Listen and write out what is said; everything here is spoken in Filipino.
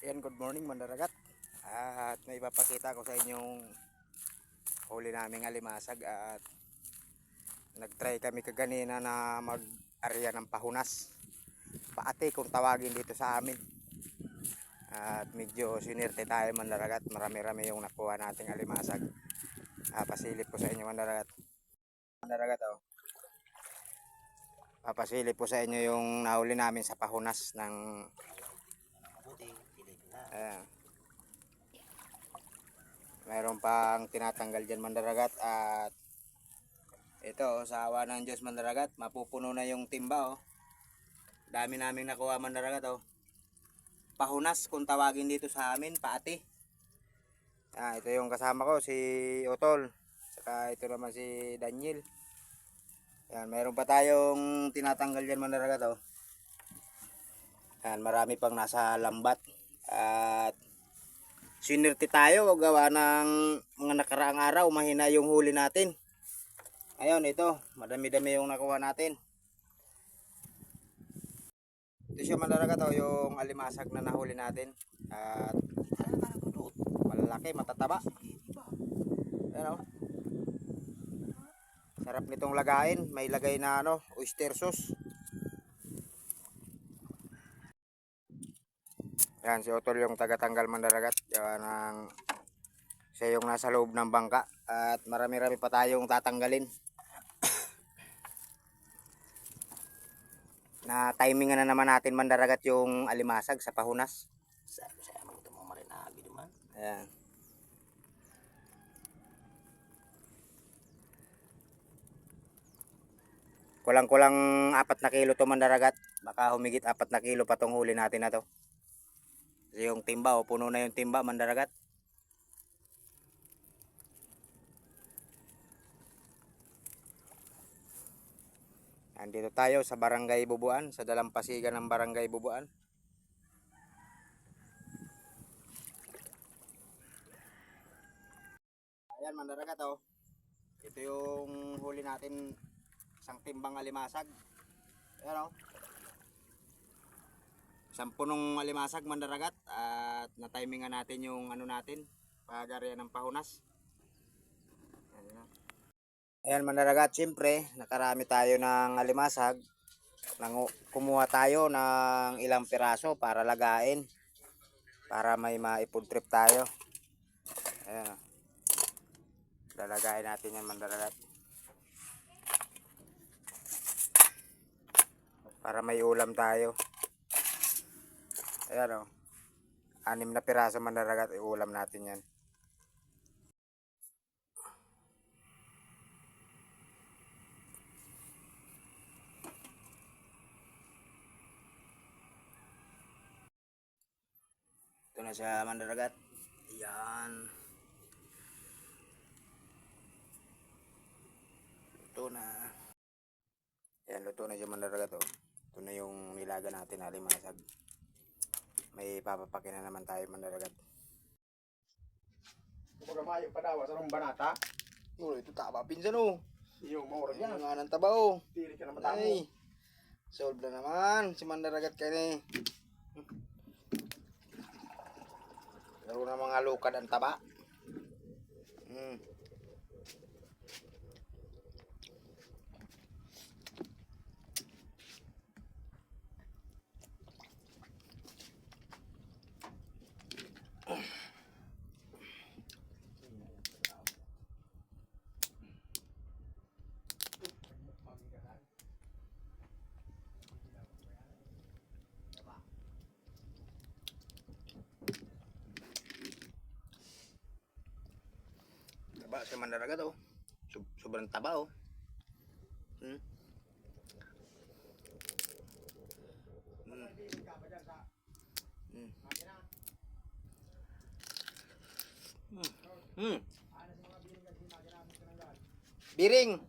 Ayan, good morning mandaragat. At may ipapakita ko sa inyong huli naming alimasag at nagtry kami kaganina na mag-arya ng pahunas. Paate kung tawagin dito sa amin. At medyo sinerte tayo mandaragat. Marami-rami yung nakuha nating alimasag. Pasilip ko sa inyo mandaragat. Mandaragat oh. Papasilip po sa inyo yung nahuli namin sa pahunas ng mayroon pang tinatanggal dyan mandaragat. At ito sa awa ng Diyos mandaragat, mapupuno na yung timba oh. Dami naming nakuha mandaragat oh. Pahunas kung tawagin dito sa amin, paati. Ito yung kasama ko, si Otol. Saka ito naman si Daniel. Yan, mayroon pa tayong tinatanggal dyan mandaragat oh. Yan, marami pang nasa lambat. At sinerte tayo gawa ng mga nakaraang araw, mahina yung huli natin. Ayun, ito, madami-dami yung nakuha natin. Ito siya mandaragat oh, yung alimasag na nahuli natin. At malalaki, matataba. Ayan oh. Sarap nitong lagain, may lagay na oyster sauce. Yan, si Otol yung tagatanggal mandaragat. Yan siya yung nasa loob ng bangka. At marami-rami pa tayong tatanggalin. Na timingan na naman natin mandaragat yung alimasag sa pahunas. Ayan. Kulang-kulang 4 na kilo to mandaragat. Baka humigit 4 na kilo pa tong huli natin na to. Kasi yung timba oh, puno na yung timba mandaragat. Andito tayo sa Barangay Bubuan, sa dalampasigan ng Barangay Bubuan. Ayan mandaragat oh. Ito yung huli natin, isang timbang alimasag. Ayan oh. Isang punong alimasag mandaragat. At na-timingan natin yung natin, pag-arya ng pahunas. Ayan mandaragat, siyempre nakarami tayo ng alimasag. Kumuha tayo ng ilang piraso para lagain, para may ma-food trip tayo. Ayan, lalagain natin yan mandaragat para may ulam tayo. Ayan o, 6 na piraso mandaragat, iulam natin yan. Ito na siya mandaragat. Ayan, luto na. Ayan, luto na siya mandaragat oh. Ito na yung nilaga natin alimasag. May papapakin na naman tayo mandaragat. Pagkamayo pa daw sa rumba nata. Ito taba pinsan oh. Yung maurag yan. Nga ng taba oh. Tiri ka na matamo. Ay, solve na naman si mandaragat ka ni. Laro na mga lukad ang taba. Taba si mandaragat oh. Sobrang taba oh. Biring.